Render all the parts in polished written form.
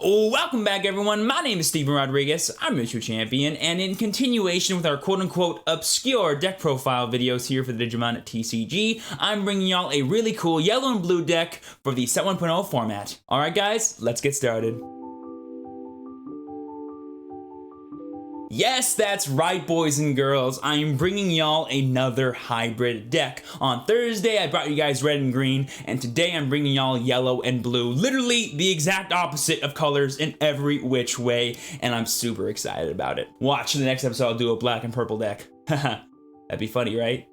Welcome back, everyone. My name is Steven Rodriguez. I'm your true champion, and in continuation with our quote-unquote obscure deck profile videos here for the Digimon TCG, I'm bringing y'all a really cool yellow and blue deck for the Set 1.0 format. Alright guys, let's get started. Yes, that's right, boys and girls. I am bringing y'all another hybrid deck. On Thursday, I brought you guys red and green, and today I'm bringing y'all yellow and blue. Literally the exact opposite of colors in every which way, and I'm super excited about it. Watch the next episode, I'll do a black and purple deck. Haha, that'd be funny, right?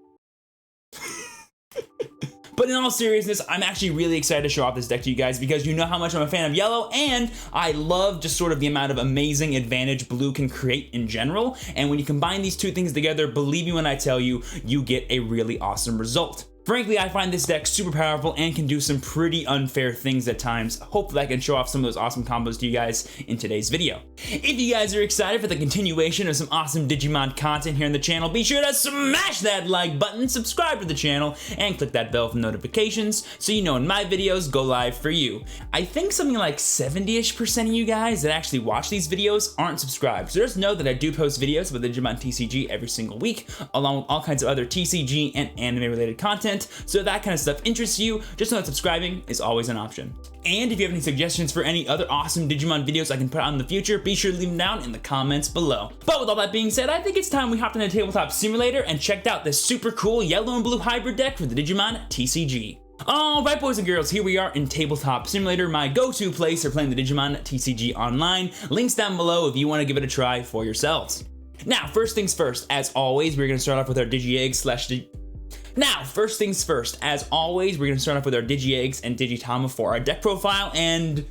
But in all seriousness, I'm actually really excited to show off this deck to you guys because you know how much I'm a fan of yellow, and I love just sort of the amount of amazing advantage blue can create in general. And when you combine these two things together, believe me when I tell you, you get a really awesome result. Frankly, I find this deck super powerful and can do some pretty unfair things at times. Hopefully I can show off some of those awesome combos to you guys in today's video. If you guys are excited for the continuation of some awesome Digimon content here on the channel, be sure to smash that like button, subscribe to the channel, and click that bell for notifications so you know when my videos go live for you. I think something like 70-ish% of you guys that actually watch these videos aren't subscribed, so just know that I do post videos with Digimon TCG every single week, along with all kinds of other TCG and anime-related content. So if that kind of stuff interests you, just know that subscribing is always an option. And if you have any suggestions for any other awesome Digimon videos I can put out in the future, be sure to leave them down in the comments below. But with all that being said, I think it's time we hopped into Tabletop Simulator and checked out this super cool yellow and blue hybrid deck for the Digimon TCG. Alright, boys and girls, here we are in Tabletop Simulator, my go-to place for playing the Digimon TCG online. Links down below if you want to give it a try for yourselves. Now, first things first, as always, we're going to start off with our first things first, as always, we're going to start off with our Digi-Eggs and Digitama for our deck profile, and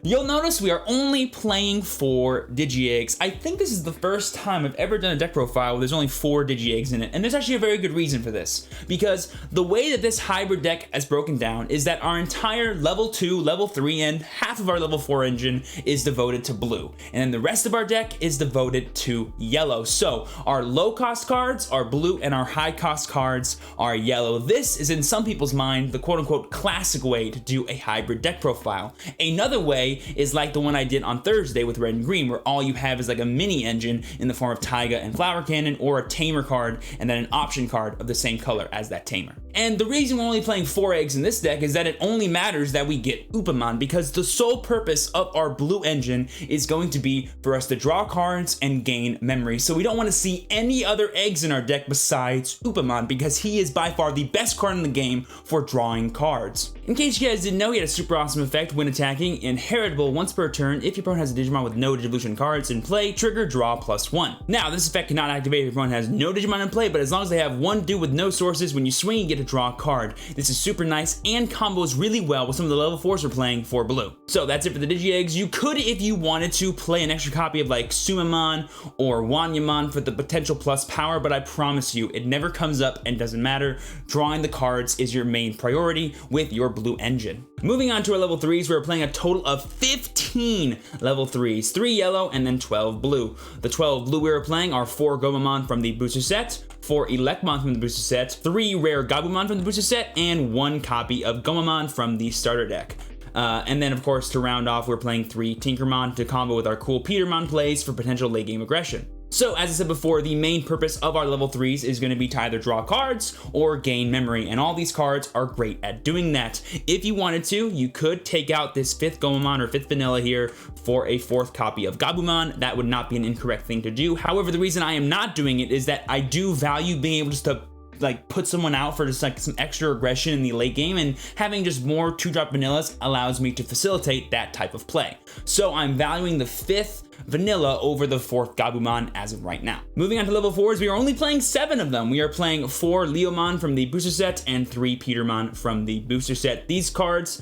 you'll notice we are only playing 4 Digi-Eggs. I think this is the first time I've ever done a deck profile where there's only 4 Digi-Eggs in it, and there's actually a very good reason for this, because the way that this hybrid deck is broken down is that our entire level 2, level 3, and half of our level 4 engine is devoted to blue, and then the rest of our deck is devoted to yellow. So our low cost cards are blue and our high cost cards are yellow. This is, in some people's mind, the quote-unquote classic way to do a hybrid deck profile. Another way is like the one I did on Thursday with red and green, where all you have is like a mini engine in the form of Taiga and Flower Cannon, or a tamer card and then an option card of the same color as that tamer. And the reason we're only playing 4 eggs in this deck is that it only matters that we get Upamon, because the sole purpose of our blue engine is going to be for us to draw cards and gain memory. So we don't want to see any other eggs in our deck besides Upamon, because he is by far the best card in the game for drawing cards. In case you guys didn't know, he had a super awesome effect when attacking, inheritable once per turn. If your opponent has a Digimon with no Digivolution cards in play, trigger draw +1. Now, this effect cannot activate if your opponent has no Digimon in play, but as long as they have one dude with no sources, when you swing, you get to draw a card. This is super nice and combos really well with some of the level 4s we're playing for blue. So that's it for the Digi-Eggs. You could, if you wanted to, play an extra copy of like Sumamon or Wanyamon for the potential plus power, but I promise you, it never comes up and doesn't matter. Drawing the cards is your main priority with your blue engine. Moving on to our level 3s, we're playing a total of 15 level 3s, 3 yellow and then 12 blue. The 12 blue we are playing are 4 Gomamon from the booster set, 4 Electmon from the booster set, 3 rare Gabumon from the booster set, and 1 copy of Gomamon from the starter deck. And then, of course, to round off, we're playing 3 Tinkermon to combo with our cool Petermon plays for potential late game aggression. So, as I said before, the main purpose of our level 3s is going to be to either draw cards or gain memory, and all these cards are great at doing that. If you wanted to, you could take out this 5th Gomamon or 5th Vanilla here for a 4th copy of Gabumon. That would not be an incorrect thing to do. However, the reason I am not doing it is that I do value being able just to like put someone out for just like some extra aggression in the late game, and having just more 2-drop vanillas allows me to facilitate that type of play. So I'm valuing the 5th vanilla over the 4th Gabumon as of right now. Moving on to level 4s, we are only playing 7 of them. We are playing 4 Leomon from the booster set and 3 Petermon from the booster set. These cards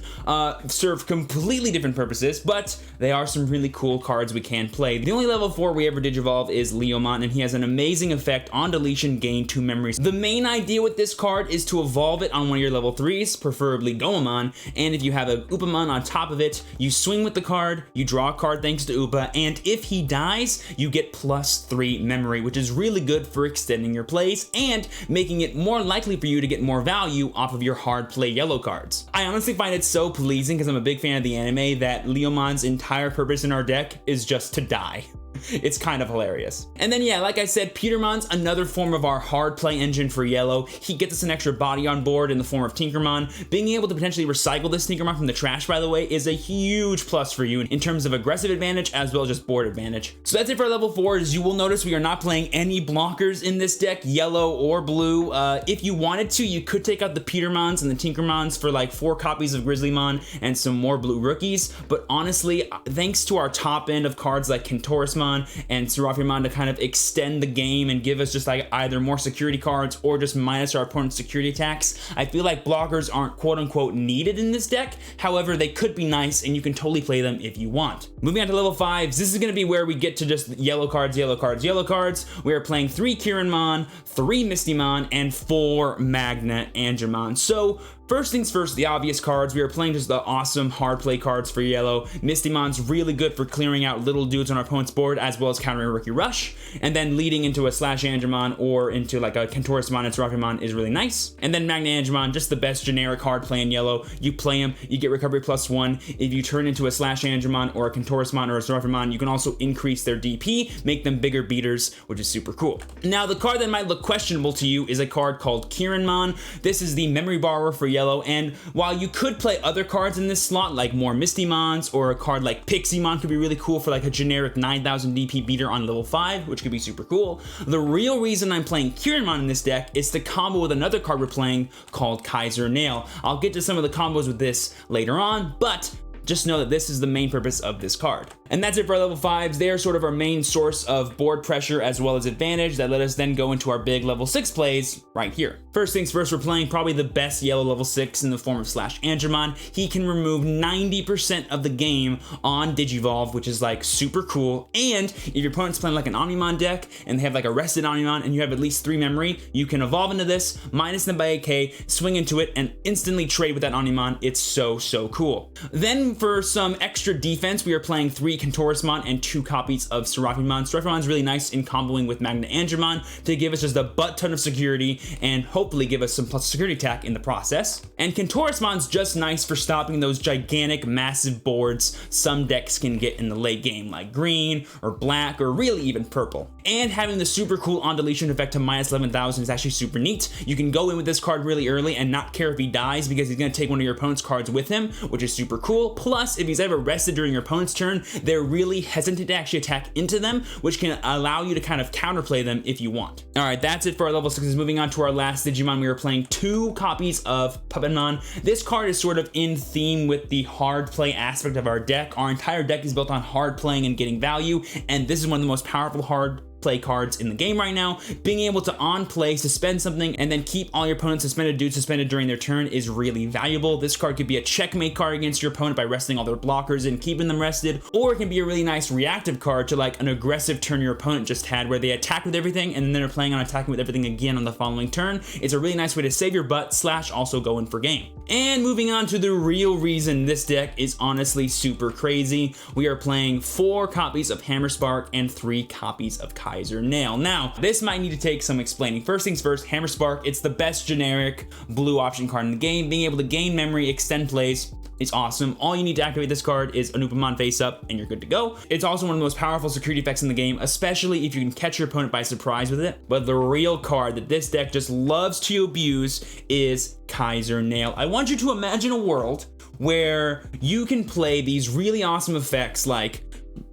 serve completely different purposes, but they are some really cool cards we can play. The only level 4 we ever Digivolve is Leomon, and he has an amazing effect on deletion, gain 2 memories. The main idea with this card is to evolve it on one of your level 3s, preferably Gomamon, and if you have a Upamon on top of it, you swing with the card, you draw a card thanks to Upa, and if he dies, you get +3 memory, which is really good for extending your plays and making it more likely for you to get more value off of your hard play yellow cards. I honestly find it so pleasing because I'm a big fan of the anime that Lilithmon's entire purpose in our deck is just to die. It's kind of hilarious. And then yeah, like I said, Petermon's another form of our hard play engine for yellow. He gets us an extra body on board in the form of Tinkermon. Being able to potentially recycle this Tinkermon from the trash, by the way, is a huge plus for you in terms of aggressive advantage as well as just board advantage. So that's it for level 4. As you will notice, we are not playing any blockers in this deck, yellow or blue. If you wanted to, you could take out the Petermons and the Tinkermons for like 4 copies of Grizzlymon and some more blue rookies. But honestly, thanks to our top end of cards like Kentorismon and Seraphimon to kind of extend the game and give us just like either more security cards or just minus our opponent's security attacks, I feel like blockers aren't quote unquote needed in this deck. However, they could be nice and you can totally play them if you want. Moving on to level 5s, this is going to be where we get to just yellow cards, yellow cards, yellow cards. We are playing 3 Kirinmon, 3 Mistymon, and 4 Magna Angemon. So first things first, the obvious cards. We are playing just the awesome hard play cards for yellow. Mistymon's really good for clearing out little dudes on our opponent's board as well as countering Rookie Rush. And then leading into a Slash Angemon or into like a Kentorismon and Seraphimon is really nice. And then Magna Angemon, just the best generic hard play in yellow. You play him, you get recovery +1. If you turn into a Slash Angemon or a Kentorismon or a Seraphimon, you can also increase their DP, make them bigger beaters, which is super cool. Now, the card that might look questionable to you is a card called Kirinmon. This is the memory borrower for yellow, and while you could play other cards in this slot like more Mistymons or a card like Piximon could be really cool for like a generic 9000 DP beater on level 5, which could be super cool, the real reason I'm playing Kirinmon in this deck is to combo with another card we're playing called Kaiser Nail. I'll get to some of the combos with this later on, but just know that this is the main purpose of this card. And that's it for our level 5s. They are sort of our main source of board pressure as well as advantage that let us then go into our big level 6 plays right here. First things first, we're playing probably the best yellow level 6 in the form of Slash Angemon. He can remove 90% of the game on Digivolve, which is like super cool. And if your opponent's playing like an Omnimon deck and they have like a rested Omnimon and you have at least 3 memory, you can evolve into this, minus them by AK, swing into it, and instantly trade with that Omnimon. It's so cool. Then for some extra defense, we are playing 3 Kentorismon and 2 copies of Seraphimon. Seraphimon's really nice in comboing with Magna Angemon to give us just a butt ton of security and hopefully give us some plus security attack in the process. And Kentorismon's just nice for stopping those gigantic, massive boards some decks can get in the late game, like green or black or really even purple. And having the super cool on deletion effect to minus 11,000 is actually super neat. You can go in with this card really early and not care if he dies because he's going to take one of your opponent's cards with him, which is super cool. Plus, if he's ever rested during your opponent's turn, they're really hesitant to actually attack into them, which can allow you to kind of counterplay them if you want. All right, that's it for our level 6s. Moving on to our last Digimon, we were playing 2 copies of Puppetmon. This card is sort of in theme with the hard play aspect of our deck. Our entire deck is built on hard playing and getting value, and this is one of the most powerful hard play cards in the game right now. Being able to on play, suspend something, and then keep all your opponent's suspended dudes suspended during their turn is really valuable. This card could be a checkmate card against your opponent by resting all their blockers and keeping them rested, or it can be a really nice reactive card to like an aggressive turn your opponent just had where they attack with everything and then they're planning on attacking with everything again on the following turn. It's a really nice way to save your butt slash also go in for game. And moving on to the real reason this deck is honestly super crazy, we are playing 4 copies of Hammerspark and 3 copies of Kaiser Nail. Now, this might need to take some explaining. First things first, Hammerspark, it's the best generic blue option card in the game. Being able to gain memory, extend plays, it's awesome. All you need to activate this card is Anupamon face up and you're good to go. It's also one of the most powerful security effects in the game, especially if you can catch your opponent by surprise with it. But the real card that this deck just loves to abuse is Kaiser Nail. I want you to imagine a world where you can play these really awesome effects like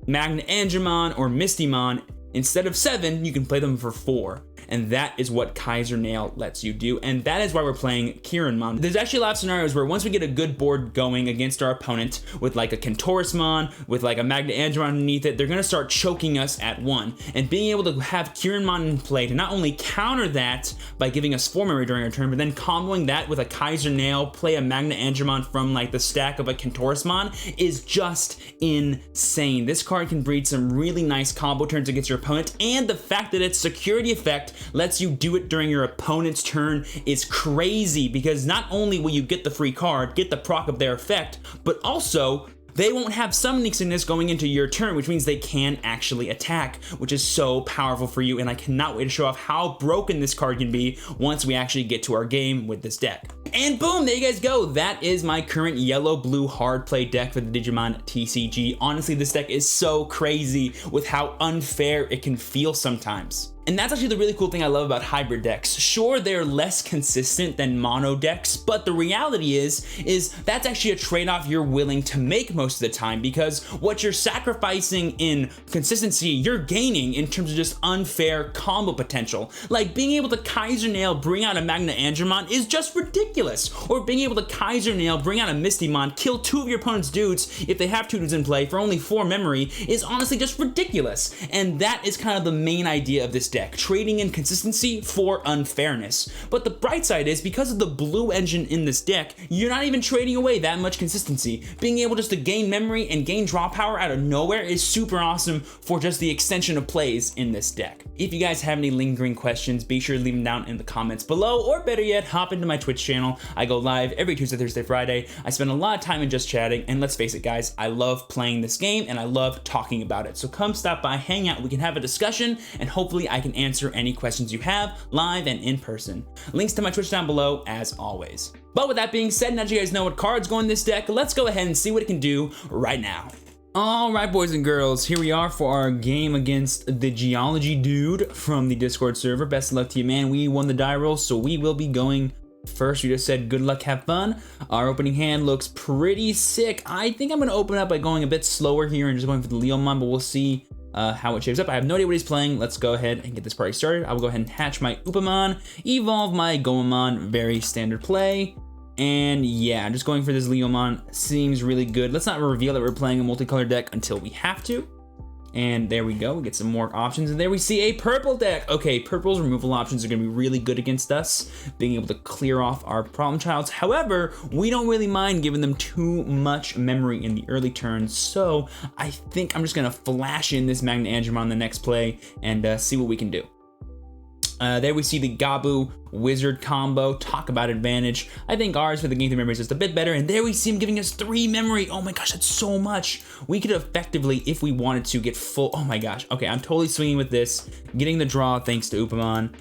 Magna Angemon or Mistymon. Instead of 7, you can play them for 4. And that is what Kaiser Nail lets you do, and that is why we're playing Kirinmon. There's actually a lot of scenarios where once we get a good board going against our opponent with like a Kentorismon, with like a Magna Angemon underneath it, they're gonna start choking us at 1. And being able to have Kirinmon in play to not only counter that by giving us 4 memory during our turn, but then comboing that with a Kaiser Nail, play a Magna Angemon from like the stack of a Kentorismon is just insane. This card can breed some really nice combo turns against your opponent, and the fact that its security effect lets you do it during your opponent's turn is crazy because not only will you get the free card, get the proc of their effect, but also they won't have summoning sickness going into your turn, which means they can actually attack, which is so powerful for you, and I cannot wait to show off how broken this card can be once we actually get to our game with this deck. And boom, there you guys go. That is my current yellow-blue hard play deck for the Digimon TCG. Honestly, this deck is so crazy with how unfair it can feel sometimes. And that's actually the really cool thing I love about hybrid decks. Sure, they're less consistent than mono decks, but the reality is that's actually a trade-off you're willing to make most of the time, because what you're sacrificing in consistency, you're gaining in terms of just unfair combo potential. Like being able to Kaiser Nail bring out a Magna Angemon is just ridiculous, or being able to Kaiser Nail bring out a Mistymon, kill 2 of your opponent's dudes if they have 2 dudes in play for only 4 memory is honestly just ridiculous. And that is kind of the main idea of this deck, trading in consistency for unfairness. But the bright side is, because of the blue engine in this deck, you're not even trading away that much consistency. Being able just to gain memory and gain draw power out of nowhere is super awesome for just the extension of plays in this deck. If you guys have any lingering questions, be sure to leave them down in the comments below, or better yet, hop into my Twitch channel. I go live every Tuesday, Thursday, Friday. I spend a lot of time in just chatting, and let's face it guys, I love playing this game and I love talking about it. So come stop by, hang out, we can have a discussion, and hopefully I can answer any questions you have live and in person. Links to my Twitch down below as always. But with that being said, now that you guys know what cards go in this deck, let's go ahead and see what it can do right now. Alright boys and girls, here we are for our game against the Geology Dude from the Discord server. Best of luck to you, man. We won the die roll, so we will be going first. We just said good luck, have fun. Our opening hand looks pretty sick. I think I'm going to open up by going a bit slower here and just going for the Lilithmon, but we'll see how it shapes up. I have no idea what he's playing. Let's go ahead and get this party started. I will go ahead and hatch my Upamon, evolve my Goemon, very standard play. And yeah, I'm just going for this Lilithmon. Seems really good. Let's not reveal that we're playing a multicolored deck until we have to. And there we go, we get some more options, and there we see a purple deck. Okay, purple's removal options are gonna be really good against us, being able to clear off our problem childs. However, we don't really mind giving them too much memory in the early turns, so I think I'm just gonna flash in this Magna Angemon on the next play and see what we can do. There we see the Gabu Wizard combo. Talk about advantage. I think ours for the game 3 memory is just a bit better. And there we see him giving us 3 memory. Oh my gosh, that's so much. We could effectively, if we wanted to, get full. Oh my gosh. Okay, I'm totally swinging with this. Getting the draw thanks to Upamon.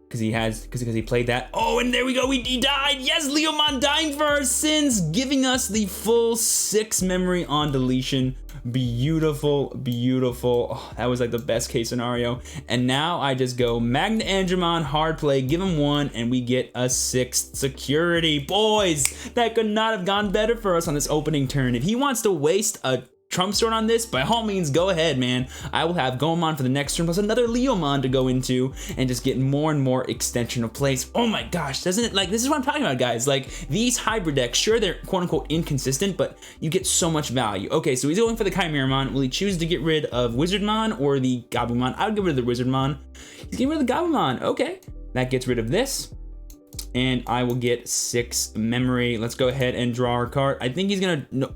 Because he played that. Oh, and there we go. He died. Yes, Lilithmon dying for our sins, giving us the full 6 memory on deletion. Beautiful, beautiful. Oh, that was like the best case scenario. And now I just go Magna Angemon, hard play, give him 1, and we get a 6th security. Boys, that could not have gone better for us on this opening turn. If he wants to waste a Trump Sword on this, by all means, go ahead, man. I will have Goemon for the next turn, plus another Lilithmon to go into, and just get more and more extension of plays. Oh my gosh, doesn't it, like, this is what I'm talking about, guys. Like, these hybrid decks, sure, they're quote-unquote inconsistent, but you get so much value. Okay, so he's going for the Chimeramon. Will he choose to get rid of Wizardmon or the Gabumon? I'll get rid of the Wizardmon. He's getting rid of the Gabumon. Okay, that gets rid of this. And I will get 6 memory. Let's go ahead and draw our card. I think he's gonna, no.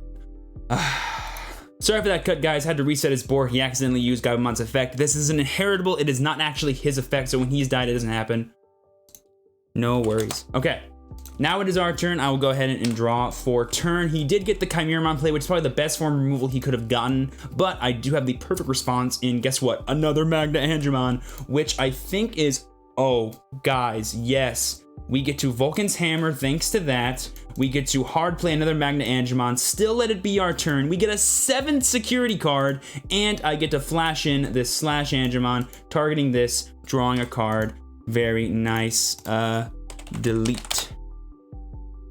Sorry for that cut, guys. Had to reset his board. He accidentally used Gabumon's effect. This is an inheritable. It is not actually his effect, so when he's died, it doesn't happen. No worries. Okay, now it is our turn. I will go ahead and draw for turn. He did get the Chimeramon play, which is probably the best form of removal he could have gotten, but I do have the perfect response in, guess what? Another Magna Angemon, which I think is, oh, guys, yes. We get to Vulcan's Hammer thanks to that. We get to hard play another Magna Angemon, still let it be our turn. We get a 7th security card, and I get to flash in this Slash Angemon, targeting this, drawing a card. Very nice. Delete.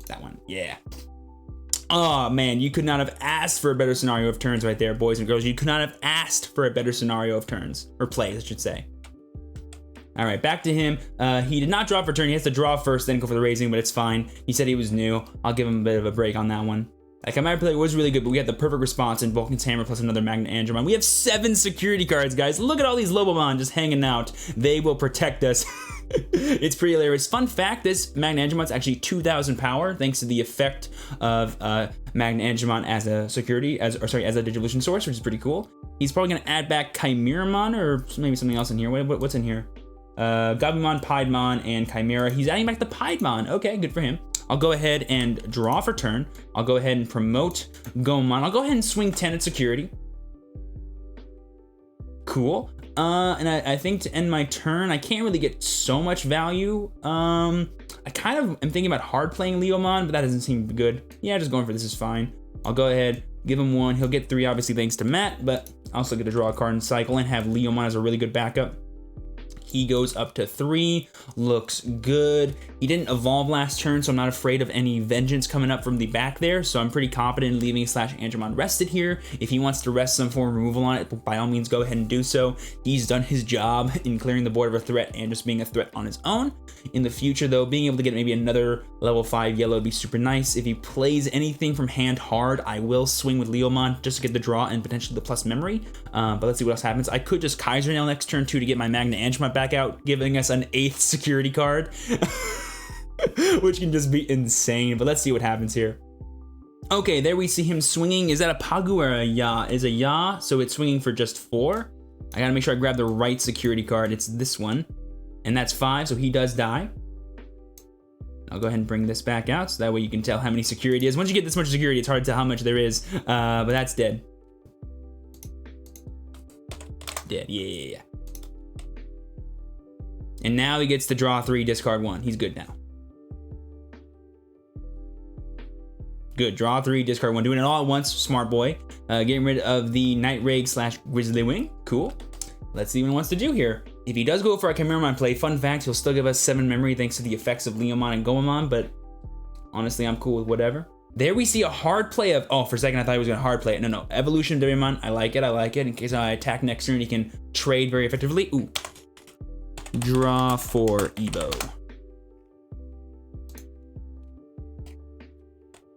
That one, yeah. Oh man, you could not have asked for a better scenario of turns right there, boys and girls. You could not have asked for a better scenario of turns, or plays, I should say. All right, back to him. He did not draw for turn. He has to draw first, then go for the raising, but it's fine. He said he was new. I'll give him a bit of a break on that one. Like, my play was really good, but we had the perfect response in Vulcan's Hammer plus another Magna Angemon. We have 7 security cards, guys. Look at all these Lobomon just hanging out. They will protect us. It's pretty hilarious. Fun fact, this Magna Angemon's actually 2,000 power, thanks to the effect of Magna Angemon as a security, as a Digivolution source, which is pretty cool. He's probably gonna add back Chimeramon, or maybe something else in here. What's in here? Gabumon, Piedmon, and Chimera. He's adding back the Piedmon. Okay, good for him. I'll go ahead and draw for turn. I'll go ahead and promote Gomon. I'll go ahead and swing 10 at security. Cool. And I think to end my turn, I can't really get so much value. I kind of am thinking about hard playing Lilithmon, but that doesn't seem good. Yeah, just going for this is fine. I'll go ahead, give him 1. He'll get 3, obviously, thanks to Matt, but I also get to draw a card and cycle and have Lilithmon as a really good backup. He goes up to 3, looks good. He didn't evolve last turn, so I'm not afraid of any vengeance coming up from the back there, so I'm pretty confident in leaving /Andromon rested here. If he wants to rest some form of removal on it, by all means go ahead and do so. He's done his job in clearing the board of a threat and just being a threat on his own. In the future though, being able to get maybe another level 5 yellow would be super nice. If he plays anything from hand hard, I will swing with Lilithmon just to get the draw and potentially the plus memory. But let's see what else happens. I could just Kaiser Nail next turn too to get my Magna Andromon back out, giving us an 8th security card. Which can just be insane, but let's see what happens here. Okay, there we see him swinging. Is that a Pagu or a Ya? Is a Ya, so it's swinging for just 4. I gotta make sure I grab the right security card. It's this one, and that's 5, so he does die. I'll go ahead and bring this back out, so that way you can tell how many security is. Once you get this much security, it's hard to tell how much there is, but that's dead. Dead, yeah. And now he gets to draw 3, discard 1. He's good now. Good, draw 3, discard 1. Doing it all at once, smart boy. Getting rid of the Night Rage / Grizzly Wing, cool. Let's see what he wants to do here. If he does go for a Chimeramon play, fun fact, he'll still give us 7 memory thanks to the effects of Lilithmon and Gomamon, but honestly, I'm cool with whatever. There we see a hard play of, oh, for a second I thought he was gonna hard play it. No, Evolution of Digimon, I like it. In case I attack next turn, he can trade very effectively. Ooh. Draw for Evo.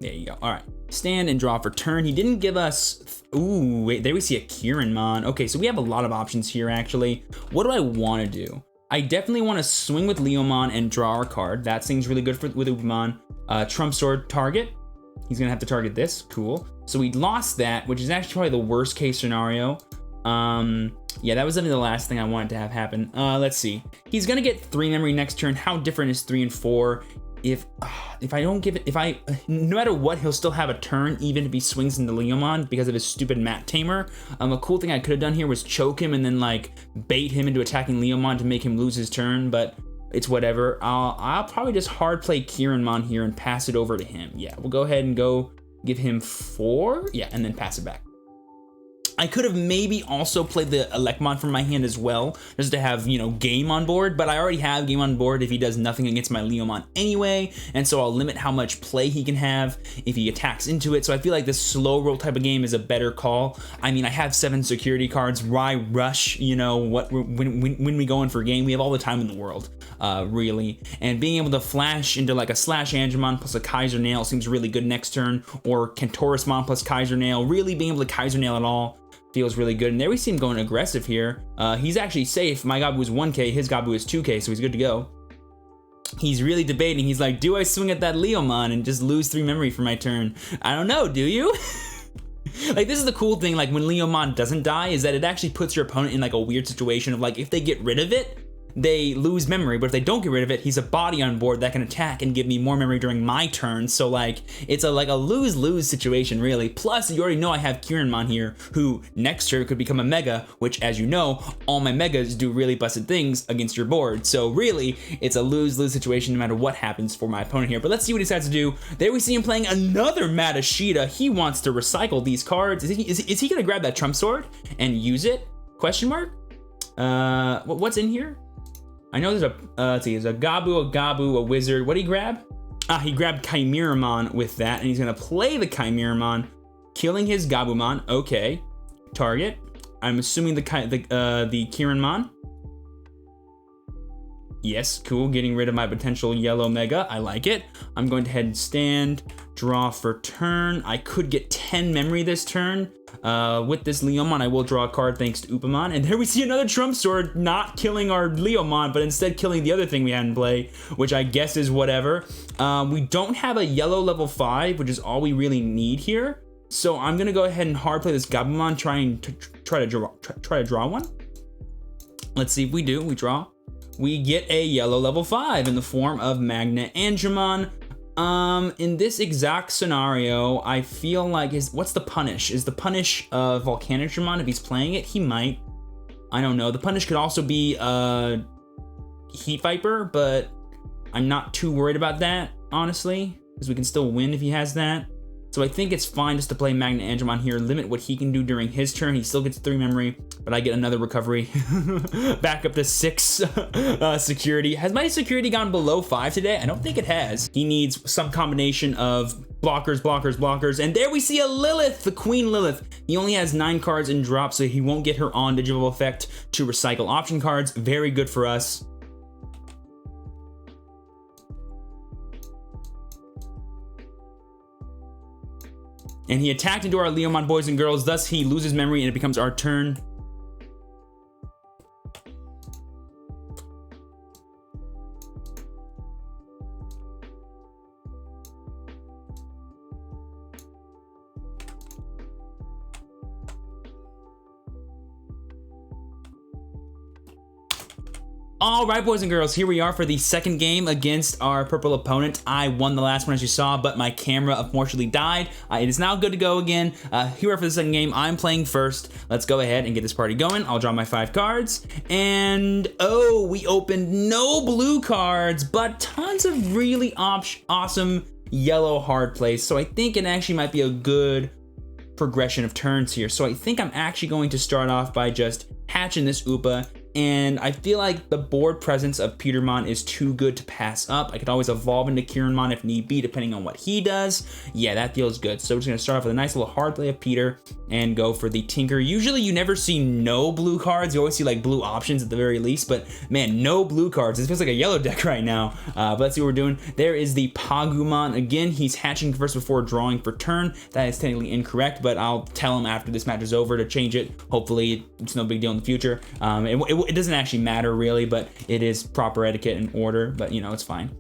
There you go. All right. Stand and draw for turn. He didn't give us... Ooh, wait. There we see a Kirinmon. Okay, so we have a lot of options here, actually. What do I want to do? I definitely want to swing with Lilithmon and draw our card. That seems really good with Upamon. Trump Sword target. He's going to have to target this. Cool. So we lost that, which is actually probably the worst case scenario. Yeah, that was definitely the last thing I wanted to have happen. Let's see. He's going to get 3 memory next turn. How different is 3 and 4? If I don't give it, no matter what, he'll still have a turn, even if he swings into Lilithmon because of his stupid Mat Tamer. A cool thing I could have done here was choke him and then like bait him into attacking Lilithmon to make him lose his turn, but it's whatever. I'll probably just hard play Kirinmon here and pass it over to him. Yeah, we'll go ahead and go give him 4. Yeah, and then pass it back. I could have maybe also played the Electmon from my hand as well, just to have, you know, game on board, but I already have game on board if he does nothing against my Lilithmon anyway, and so I'll limit how much play he can have if he attacks into it, so I feel like this slow roll type of game is a better call. I mean, I have 7 security cards, why rush, you know, when we go in for a game? We have all the time in the world, really, and being able to flash into like a /Andromon plus a Kaiser Nail seems really good next turn, or Kentaurismon plus Kaiser Nail, really being able to Kaiser Nail at all feels really good. And there we see him going aggressive here. He's actually safe. My Gabu is 1k, his Gabu is 2k, so he's good to go. He's really debating. He's like, do I swing at that Lilithmon and just lose 3 memory for my turn? I don't know, do you? Like, this is the cool thing, like, when Lilithmon doesn't die, is that it actually puts your opponent in, like, a weird situation of, like, if they get rid of it, they lose memory, but if they don't get rid of it, he's a body on board that can attack and give me more memory during my turn, so, like, it's a lose-lose situation, really. Plus, you already know I have Kirinmon here, who next turn could become a Mega, which, as you know, all my Megas do really busted things against your board, so really, it's a lose-lose situation no matter what happens for my opponent here. But let's see what he decides to do. There we see him playing another Matashita. He wants to recycle these cards. Is he gonna grab that Trump Sword and use it? Question mark? What's in here? I know there's a, let's see, there's a Gabu, a Wizard. What did he grab? He grabbed Chimeramon with that, and he's gonna play the Chimeramon, killing his Gabumon. Okay. Target. I'm assuming the Kirinmon. Yes, cool, getting rid of my potential yellow Mega. I like it. I'm going to head and stand, draw for turn. I could get 10 memory this turn. With this Lilithmon, I will draw a card thanks to Upamon. And there we see another Trump Sword, not killing our Lilithmon, but instead killing the other thing we had in play, which I guess is whatever. We don't have a yellow level 5, which is all we really need here. So I'm gonna go ahead and hard play this Gabumon, try to draw one. Let's see if we do. We draw. We get a yellow level 5 in the form of Magna Andromon. In this exact scenario, I feel like what's the punish? Is the punish Volcanic Digimon if he's playing it? He might. I don't know. The punish could also be Heat Viper, but I'm not too worried about that, honestly, because we can still win if he has that. So I think it's fine just to play Magnet Angemon here, limit what he can do during his turn. He still gets 3 memory, but I get another recovery. Back up to 6 security. Has my security gone below 5 today? I don't think it has. He needs some combination of blockers, blockers, blockers. And there we see a Lilith, the Queen Lilith. He only has 9 cards in drop, so he won't get her on Digivolve effect to recycle option cards. Very good for us. And he attacked into our Leomon, boys and girls, thus he loses memory and it becomes our turn. All right, boys and girls, here we are for the second game against our purple opponent. I won the last one, as you saw, but my camera unfortunately died. It is now good to go again. Here we are for the second game. I'm playing first. Let's go ahead and get this party going. I'll draw my 5 cards. And, oh, we opened no blue cards, but tons of really awesome yellow hard plays. So I think it actually might be a good progression of turns here. So I think I'm actually going to start off by just hatching this Upa. And I feel like the board presence of Petermon is too good to pass up. I could always evolve into Kieranmon if need be, depending on what he does. Yeah, that feels good. So we're just gonna start off with a nice little hard play of Peter and go for the Tinker. Usually you never see no blue cards. You always see like blue options at the very least, but man, no blue cards. This feels like a yellow deck right now. But let's see what we're doing. There is the Pagumon. Again, he's hatching first before drawing for turn. That is technically incorrect, but I'll tell him after this match is over to change it. Hopefully it's no big deal in the future. It doesn't actually matter really, but it is proper etiquette and order, but you know, it's fine.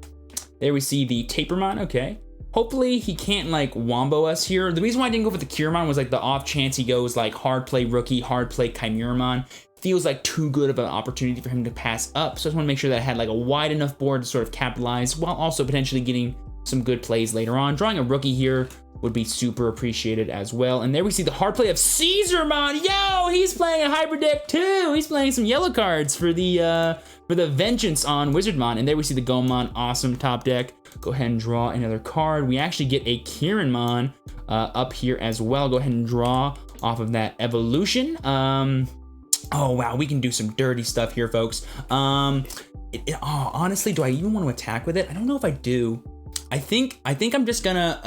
There we see the Tapermon, okay. Hopefully he can't like wombo us here. The reason why I didn't go for the Kieramon was like the off chance he goes like hard play rookie, hard play Chimeramon. Feels like too good of an opportunity for him to pass up. So I just want to make sure that I had like a wide enough board to sort of capitalize while also potentially getting some good plays later on. Drawing a rookie here would be super appreciated as well. And there we see the hard play of Caesarmon. Yo, he's playing a hybrid deck too. He's playing some yellow cards for the vengeance on Wizardmon. And there we see the Gomon, awesome top deck. Go ahead and draw another card. We actually get a Kieranmon up here as well. Go ahead and draw off of that evolution. Oh wow, we can do some dirty stuff here, folks. Honestly, do I even want to attack with it? I don't know if I do. I think I'm just gonna,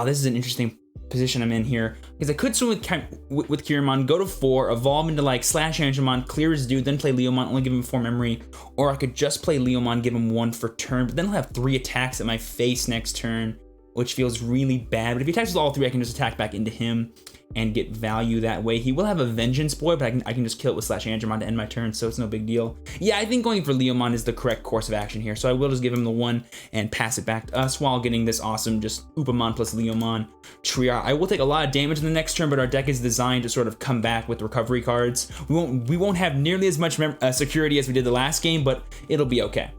this is an interesting position I'm in here, because I could swim with Kieramon, go to 4, evolve into like Slash Angemon, clear his dude, then play Leomon, only give him 4 memory, or I could just play Leomon, give him 1 for turn, but then I'll have 3 attacks at my face next turn, which feels really bad. But if he attacks with all 3, I can just attack back into him and get value that way. He will have a Vengeance Boy, but I can just kill it with Slash Angemon to end my turn, so it's no big deal. Yeah, I think going for Leomon is the correct course of action here, so I will just give him the 1 and pass it back to us while getting this awesome just Upamon plus Leomon Triar. I will take a lot of damage in the next turn, but our deck is designed to sort of come back with recovery cards. We won't have nearly as much security as we did the last game, but it'll be okay.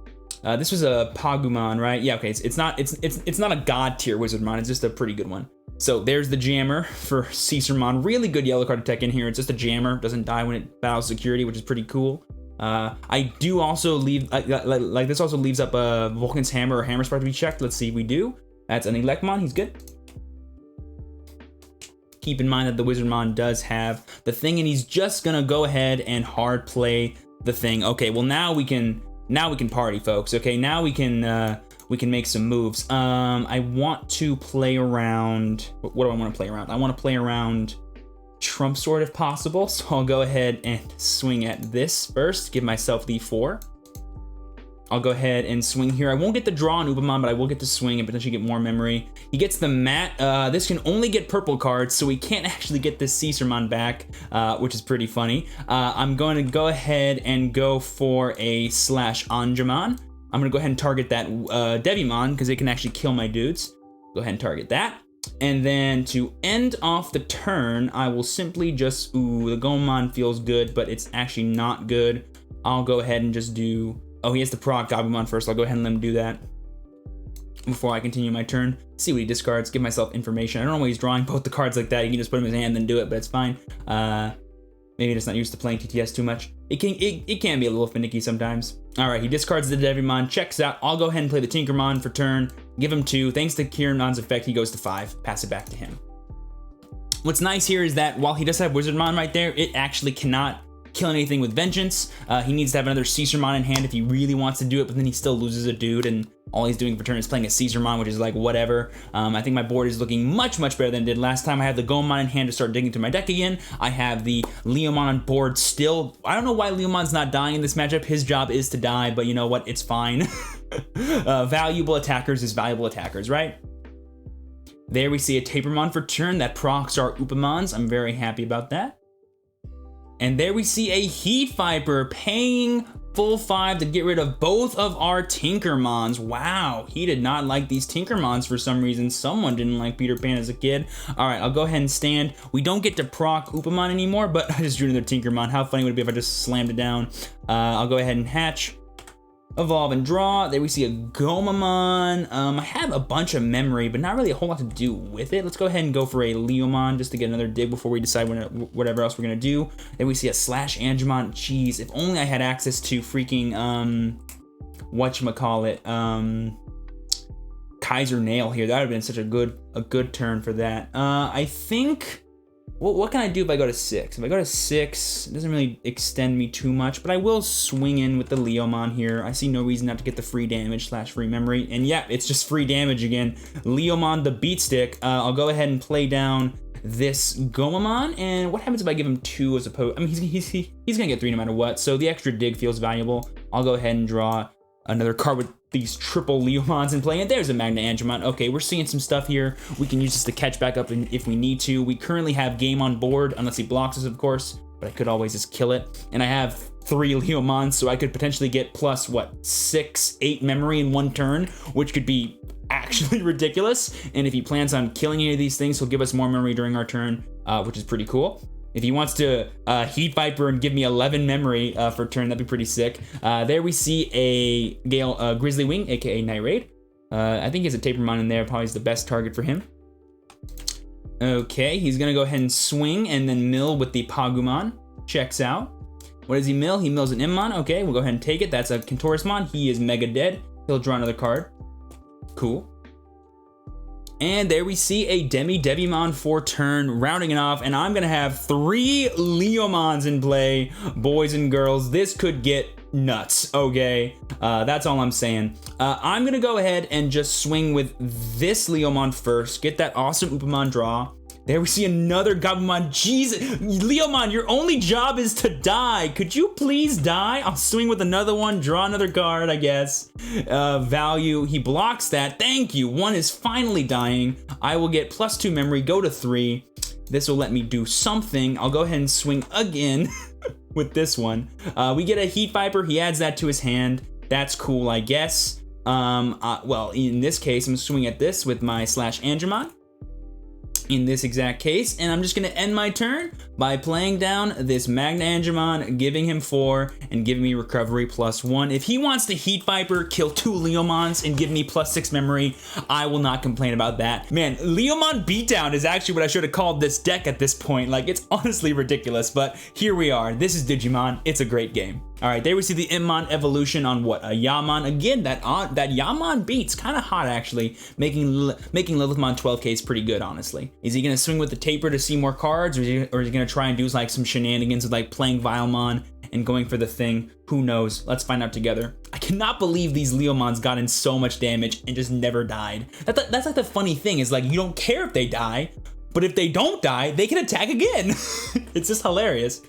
This was a Pagumon, right? Yeah, okay. It's not a god tier Wizardmon. It's just a pretty good one. So there's the Jammer for Caesarmon. Really good yellow card to tech in here. It's just a Jammer. Doesn't die when it battles security, which is pretty cool. I do also leave like this also leaves up a Vulcan's Hammer or Hammer Spark to be checked. Let's see if we do. That's an Electmon. He's good. Keep in mind that the Wizardmon does have the thing, and he's just gonna go ahead and hard play the thing. Okay, well now we can party, folks. Okay, now we can make some moves. I want to play around. What do I want to play around? I want to play around Trump Sword if possible. So I'll go ahead and swing at this first. Give myself the 4. I'll go ahead and swing here. I won't get the draw on Upamon, but I will get to swing and potentially get more memory. He gets the mat. This can only get purple cards, so we can't actually get this Caesarmon back, which is pretty funny. I'm going to go ahead and go for a Slash Angemon. I'm going to go ahead and target that Devimon, because it can actually kill my dudes. Go ahead and target that. And then to end off the turn, I will simply just, ooh, the Gomon feels good, but it's actually not good. I'll go ahead and just do, oh, he has to proc Gabumon first. I'll go ahead and let him do that. before I continue my turn. See what he discards, give myself information. I don't know why he's drawing both the cards like that. You can just put them in his hand and then do it, but it's fine. Maybe just not used to playing TTS too much. It can be a little finicky sometimes. All right, he discards the Devimon, checks out. I'll go ahead and play the Tinkermon for turn, give him 2. Thanks to Kieran's effect, he goes to 5. Pass it back to him. What's nice here is that while he does have Wizardmon right there, it actually cannot kill anything with Vengeance. He needs to have another Caesarmon in hand if he really wants to do it, but then he still loses a dude, and all he's doing for turn is playing a Caesarmon, which is like whatever. I think my board is looking much better than it did last time. I have the Gomon in hand to start digging through my deck again. I have the Leomon on board still. I don't know why Leomon's not dying in this matchup. His job is to die, but you know what? It's fine. Valuable attackers is valuable attackers, right? There we see a Tapermon for turn that procs our Upamons. I'm very happy about that. And there we see a Heat Viper paying full 5 to get rid of both of our Tinkermons. Wow, he did not like these Tinkermons for some reason. Someone didn't like Peter Pan as a kid. All right, I'll go ahead and stand. We don't get to proc Upamon anymore, but I just drew another Tinkermon. How funny would it be if I just slammed it down? I'll go ahead and hatch. Evolve and draw. There we see a Gomamon. I have a bunch of memory, but not really a whole lot to do with it. Let's go ahead and go for a Leomon just to get another dig before we decide whatever else we're gonna do. Then we see a Slash Angemon. Jeez, if only I had access to freaking whatchamacallit, Kaiser Nail here. That would have been such a good turn for that. I think. What can I do if I go to 6? If I go to 6, it doesn't really extend me too much, but I will swing in with the Leomon here. I see no reason not to get the free damage / free memory. And yeah, it's just free damage again. Leomon the Beat Stick. I'll go ahead and play down this Gomamon. And what happens if I give him 2 as opposed? I mean, he's gonna get 3 no matter what. So the extra dig feels valuable. I'll go ahead and draw another card with these triple Leomons in play, and there's a Magna Angemon. Okay, we're seeing some stuff here. We can use this to catch back up if we need to. We currently have game on board, unless he blocks us, of course, but I could always just kill it. And I have 3 Leomons, so I could potentially get plus, what, 6, 8 memory in 1 turn, which could be actually ridiculous. And if he plans on killing any of these things, he'll give us more memory during our turn, which is pretty cool. If he wants to Heat Viper and give me 11 memory for turn, that'd be pretty sick. There we see a Grizzly Wing, aka Night Raid. I think he has a Tapermon in there, probably is the best target for him. Okay, he's gonna go ahead and swing and then mill with the Pagumon. Checks out. What does he mill? He mills an Immon. Okay, we'll go ahead and take it. That's a Kentaurismon. He is mega dead. He'll draw another card. Cool. And there we see a Devimon for turn, rounding it off, and I'm gonna have 3 Leomons in play, boys and girls. This could get nuts, okay? That's all I'm saying. I'm gonna go ahead and just swing with this Leomon first, get that awesome Upamon draw. There we see another Gabumon. Jesus, Leomon, your only job is to die. Could you please die? I'll swing with another one, draw another card, I guess. Value, he blocks that. Thank you. 1 is finally dying. I will get plus 2 memory, go to 3. This will let me do something. I'll go ahead and swing again with this one. We get a Heat Viper. He adds that to his hand. That's cool, I guess. Well, in this case, I'm swinging at this with my Slash Angemon. In this exact case, and I'm just gonna end my turn by playing down this Magna Angemon, giving him 4 and giving me recovery plus 1. If he wants to Heat Viper, kill 2 Leomons and give me plus 6 memory, I will not complain about that. Man, Leomon Beatdown is actually what I should have called this deck at this point. Like, it's honestly ridiculous, but here we are. This is Digimon. It's a great game. All right, there we see the Immon evolution on what, a Yaman. Again, that Yaman beat's kind of hot actually, making Lilithmon 12K is pretty good, honestly. Is he gonna swing with the Taper to see more cards, or is he gonna try and do like some shenanigans with like playing Vilemon and going for the thing? Who knows? Let's find out together. I cannot believe these Leomons got in so much damage and just never died. That's like the funny thing is like you don't care if they die, but if they don't die, they can attack again. It's just hilarious.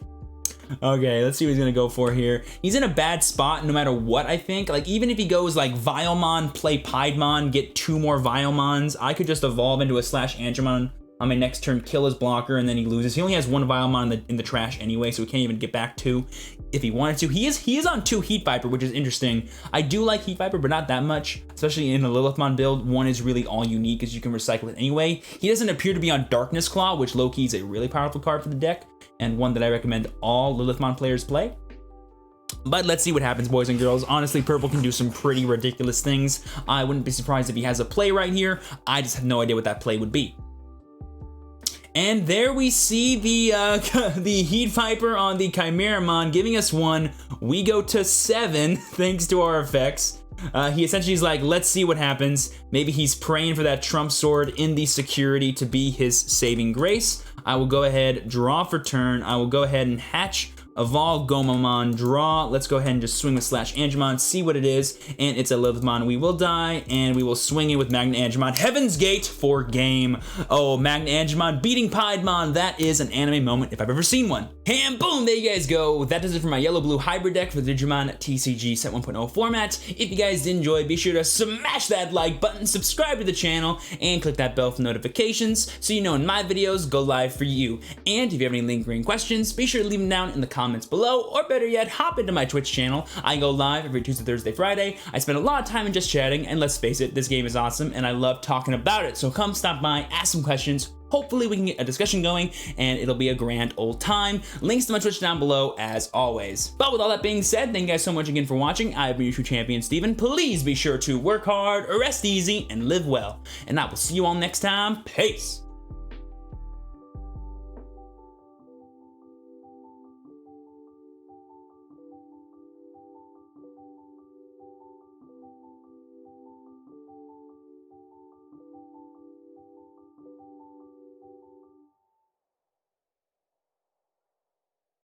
Okay, let's see what he's gonna go for here. He's in a bad spot no matter what, I think. Like, even if he goes like Vilemon, play Piedmon, get 2 more Vilemons, I could just evolve into a Slash Angemon on my next turn, kill his blocker, and then he loses. He only has 1 Vilemon in the trash anyway, so he can't even get back 2 if he wanted to. He is on 2 Heat Viper, which is interesting. I do like Heat Viper, but not that much, especially in a Lilithmon build. 1 is really all you need because you can recycle it anyway. He doesn't appear to be on Darkness Claw, which low-key is a really powerful card for the deck, and one that I recommend all Lilithmon players play. But let's see what happens, boys and girls. Honestly, purple can do some pretty ridiculous things. I wouldn't be surprised if he has a play right here. I just have no idea what that play would be. And there we see the the Heat Viper on the Chimeramon giving us 1. We go to 7 thanks to our effects. He essentially is like, let's see what happens. Maybe he's praying for that Trump Sword in the security to be his saving grace. I will go ahead, draw for turn. I will go ahead and hatch Evolve Gomamon, draw. Let's go ahead and just swing with Slash Angemon, see what it is, and it's a Lilithmon. We will die, and we will swing in with Magna Angemon. Heaven's Gate for game. Oh, Magna Angemon beating Piedmon. That is an anime moment if I've ever seen one. And boom, there you guys go. That does it for my yellow-blue hybrid deck for the Digimon TCG Set 1.0 format. If you guys did enjoy, be sure to smash that like button, subscribe to the channel, and click that bell for notifications so you know when my videos go live for you. And if you have any lingering questions, be sure to leave them down in the comments below, or better yet, hop into my Twitch channel. I go live every Tuesday, Thursday, Friday. I spend a lot of time in just chatting, and let's face it, this game is awesome, and I love talking about it. So come stop by, ask some questions. Hopefully we can get a discussion going, and it'll be a grand old time. Links to my Twitch down below, as always. But with all that being said, thank you guys so much again for watching. I've been your TrueChampionSteven. Please be sure to work hard, rest easy, and live well. And I will see you all next time. Peace!